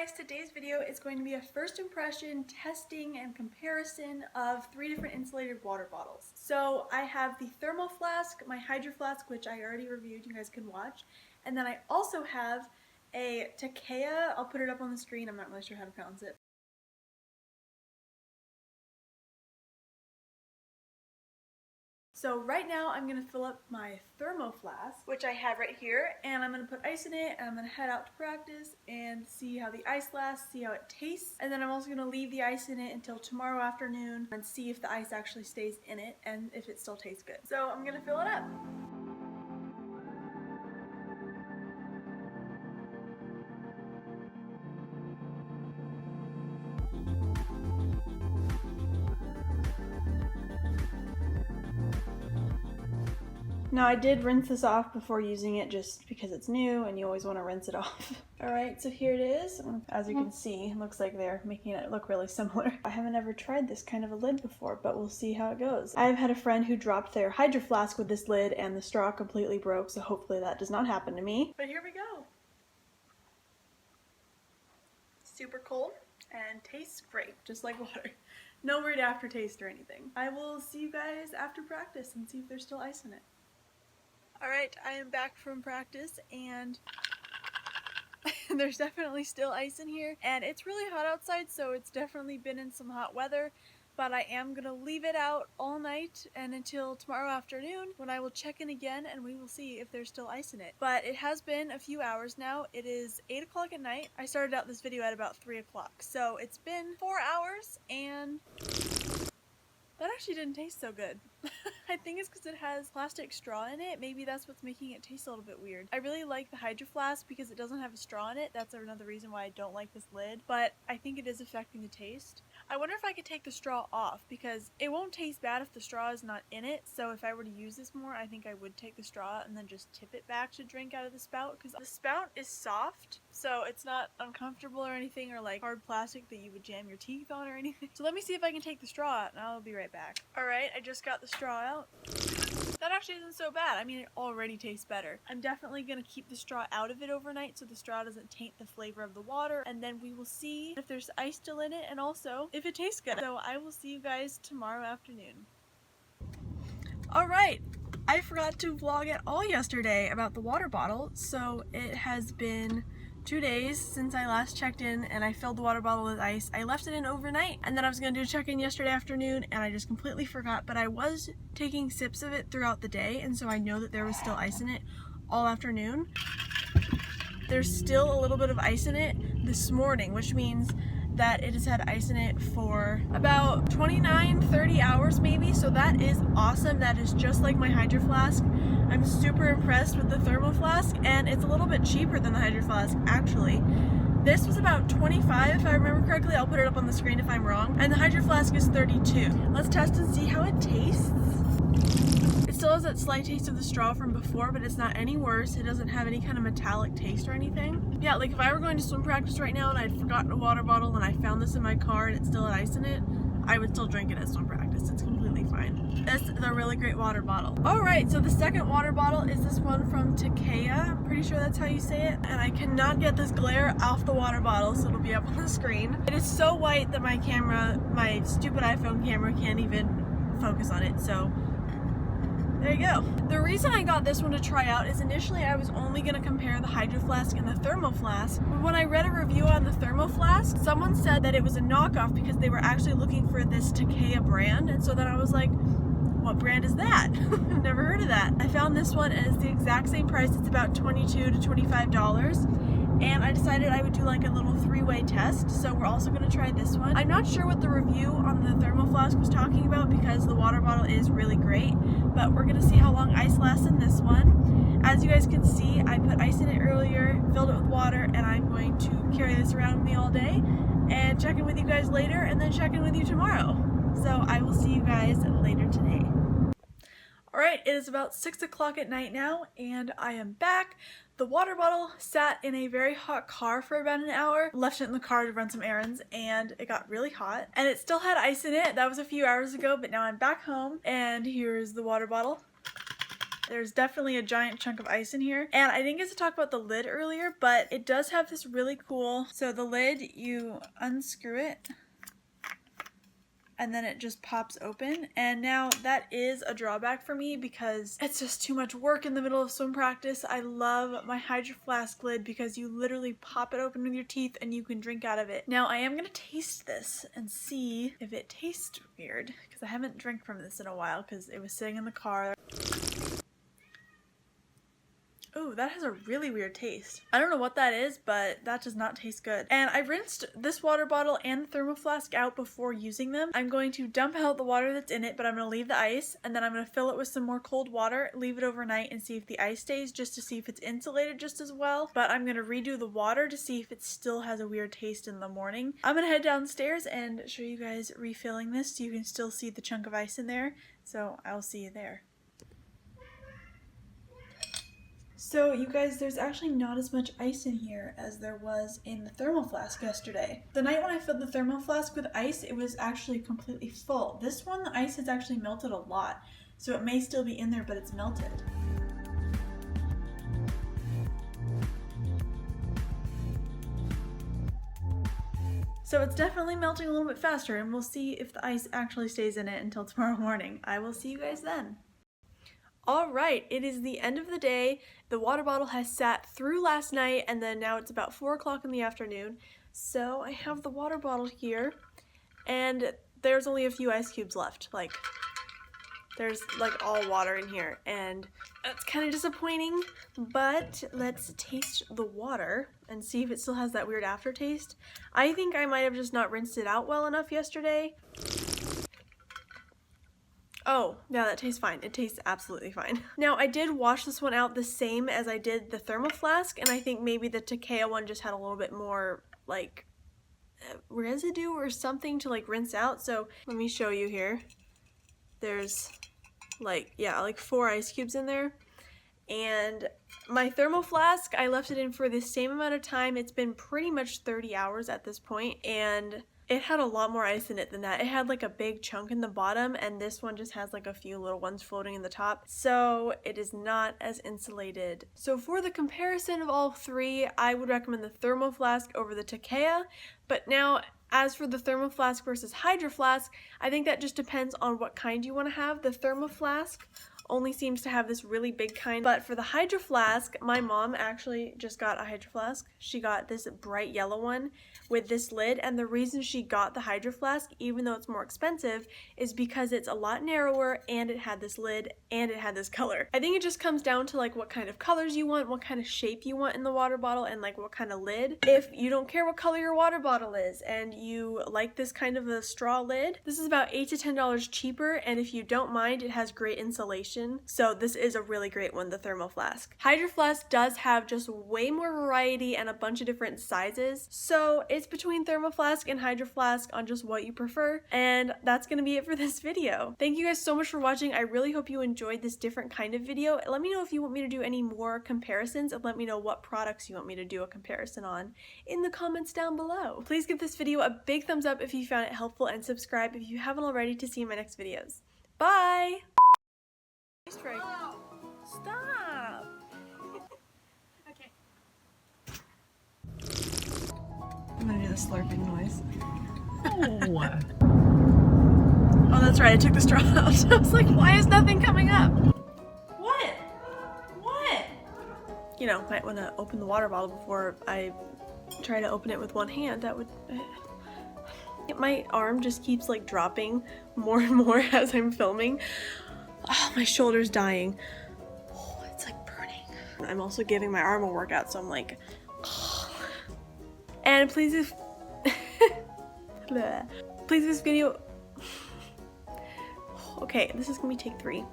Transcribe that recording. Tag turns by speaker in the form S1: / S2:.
S1: guys, today's video is going to be a first impression testing and comparison of 3 different insulated water bottles. So I have the Thermoflask, my Hydroflask, which I already reviewed, you guys can watch, and then I also have a Takeya. I'll put it up on the screen, I'm not really sure how to pronounce it. So right now I'm going to fill up my Thermoflask, which I have right here, and I'm going to put ice in it, and I'm going to head out to practice and see how the ice lasts, see how it tastes, and then I'm also going to leave the ice in it until tomorrow afternoon and see if the ice actually stays in it and if it still tastes good. So I'm going to fill it up. Now I did rinse this off before using it just because it's new and you always want to rinse it off. Alright, so here it is. As you can see, it looks like they're making it look really similar. I haven't ever tried this kind of a lid before, but we'll see how it goes. I've had a friend who dropped their Hydroflask with this lid and the straw completely broke, so hopefully that does not happen to me. But here we go. Super cold and tastes great, just like water. No weird aftertaste or anything. I will see you guys after practice and see if there's still ice in it. Alright, I am back from practice and there's definitely still ice in here, and it's really hot outside, so it's definitely been in some hot weather, but I am gonna leave it out all night and until tomorrow afternoon when I will check in again and we will see if there's still ice in it. But it has been a few hours now. It is 8 o'clock at night. I started out this video at about 3 o'clock, so it's been 4 hours and that actually didn't taste so good. I think it's because it has plastic straw in it. Maybe that's what's making it taste a little bit weird. I really like the Hydroflask because it doesn't have a straw in it. That's another reason why I don't like this lid, but I think it is affecting the taste. I wonder if I could take the straw off because it won't taste bad if the straw is not in it. So if I were to use this more, I think I would take the straw and then just tip it back to drink out of the spout, because the spout is soft, so it's not uncomfortable or anything, or like hard plastic that you would jam your teeth on or anything. So let me see if I can take the straw out and I'll be right back. Alright, I just got the straw out. That actually isn't so bad. I mean, it already tastes better. I'm definitely going to keep the straw out of it overnight so the straw doesn't taint the flavor of the water, and then we will see if there's ice still in it and also if it tastes good. So I will see you guys tomorrow afternoon. Alright, I forgot to vlog at all yesterday about the water bottle, so it has been 2 days since I last checked in and I filled the water bottle with ice. I left it in overnight and then I was going to do a check-in yesterday afternoon and I just completely forgot, but I was taking sips of it throughout the day, and so I know that there was still ice in it all afternoon. There's still a little bit of ice in it this morning, which means that it has had ice in it for about 29-30 hours maybe, so that is awesome. That is just like my Hydroflask. I'm super impressed with the Thermoflask, and it's a little bit cheaper than the Hydroflask actually. This was about $25 if I remember correctly. I'll put it up on the screen if I'm wrong. And the Hydroflask is $32. Let's test and see how it tastes. It still has that slight taste of the straw from before, but it's not any worse. It doesn't have any kind of metallic taste or anything. Yeah, like if I were going to swim practice right now and I'd forgotten a water bottle and I found this in my car and it still had ice in it, I would still drink it at swim practice. It's completely fine. This is a really great water bottle. Alright, so the second water bottle is this one from Takeya. I'm pretty sure that's how you say it. And I cannot get this glare off the water bottle, so it'll be up on the screen. It is so white that my camera, my stupid iPhone camera, can't even focus on it, so there you go. The reason I got this one to try out is initially I was only going to compare the Hydroflask and the Thermoflask, but when I read a review on the Thermoflask, someone said that it was a knockoff because they were actually looking for this Takeya brand, and so then I was like, what brand is that? I've never heard of that. I found this one and it's the exact same price. It's about $22 to $25, and I decided I would do like a little three-way test, so we're also going to try this one. I'm not sure what the review on the Thermoflask was talking about because the water bottle is really great, but we're going to see how long ice lasts in this one. As you guys can see, I put ice in it earlier, filled it with water, and I'm going to carry this around with me all day and check in with you guys later and then check in with you tomorrow. So I will see you guys later today. Alright, it is about 6 o'clock at night now and I am back. The water bottle sat in a very hot car for about an hour. Left it in the car to run some errands and it got really hot. And it still had ice in it. That was a few hours ago, but now I'm back home and here's the water bottle. There's definitely a giant chunk of ice in here. And I didn't get to talk about the lid earlier, but it does have this really cool, so the lid, you unscrew it and then it just pops open. And now that is a drawback for me because it's just too much work in the middle of swim practice. I love my Hydroflask lid because you literally pop it open with your teeth and you can drink out of it. Now I am gonna taste this and see if it tastes weird because I haven't drank from this in a while because it was sitting in the car. Ooh, that has a really weird taste. I don't know what that is, but that does not taste good. And I rinsed this water bottle and the Thermoflask out before using them. I'm going to dump out the water that's in it, but I'm going to leave the ice, and then I'm going to fill it with some more cold water, leave it overnight, and see if the ice stays, just to see if it's insulated just as well. But I'm going to redo the water to see if it still has a weird taste in the morning. I'm going to head downstairs and show you guys refilling this so you can still see the chunk of ice in there. So I'll see you there. So you guys, there's actually not as much ice in here as there was in the Thermoflask yesterday. The night when I filled the Thermoflask with ice, it was actually completely full. This one, the ice has actually melted a lot. So it may still be in there, but it's melted. So it's definitely melting a little bit faster, and we'll see if the ice actually stays in it until tomorrow morning. I will see you guys then. Alright, it is the end of the day. The water bottle has sat through last night, and then now it's about 4 o'clock in the afternoon. So I have the water bottle here, and there's only a few ice cubes left. There's all water in here, and that's kind of disappointing, but let's taste the water and see if it still has that weird aftertaste. I think I might have just not rinsed it out well enough yesterday. Oh, yeah, that tastes fine. It tastes absolutely fine. Now, I did wash this one out the same as I did the Thermoflask, and I think maybe the Takeya one just had a little bit more, residue or something to, rinse out. So, let me show you here. There's, 4 ice cubes in there. And my Thermoflask, I left it in for the same amount of time. It's been pretty much 30 hours at this point, and it had a lot more ice in it than that. It had a big chunk in the bottom, and this one just has a few little ones floating in the top. So it is not as insulated. So for the comparison of all three, I would recommend the Thermoflask over the Takeya. But now, as for the Thermoflask versus Hydroflask, I think that just depends on what kind you want to have. The Thermoflask only seems to have this really big kind, but for the Hydroflask, my mom actually just got a Hydroflask. She got this bright yellow one with this lid, and the reason she got the Hydroflask, even though it's more expensive, is because it's a lot narrower, and it had this lid, and it had this color. I think it just comes down to what kind of colors you want, what kind of shape you want in the water bottle, and what kind of lid. If you don't care what color your water bottle is, and you like this kind of a straw lid, this is about $8 to $10 cheaper, and if you don't mind, it has great insulation. So this is a really great one, the Thermoflask. Hydroflask does have just way more variety and a bunch of different sizes. So it's between Thermoflask and Hydroflask on just what you prefer. And that's going to be it for this video. Thank you guys so much for watching. I really hope you enjoyed this different kind of video. Let me know if you want me to do any more comparisons, and let me know what products you want me to do a comparison on in the comments down below. Please give this video a big thumbs up if you found it helpful, and subscribe if you haven't already to see my next videos. Bye! Strike. Stop! Okay. I'm gonna do the slurping noise. Oh, that's right, I took the straw out. I was like, why is nothing coming up? What? What? You know, might want to open the water bottle before I try to open it with one hand. That would... My arm just keeps dropping more and more as I'm filming. Oh, my shoulder's dying. Oh, it's burning. I'm also giving my arm a workout, so I'm oh. And please, if please, this video. Okay, this is gonna be take 3.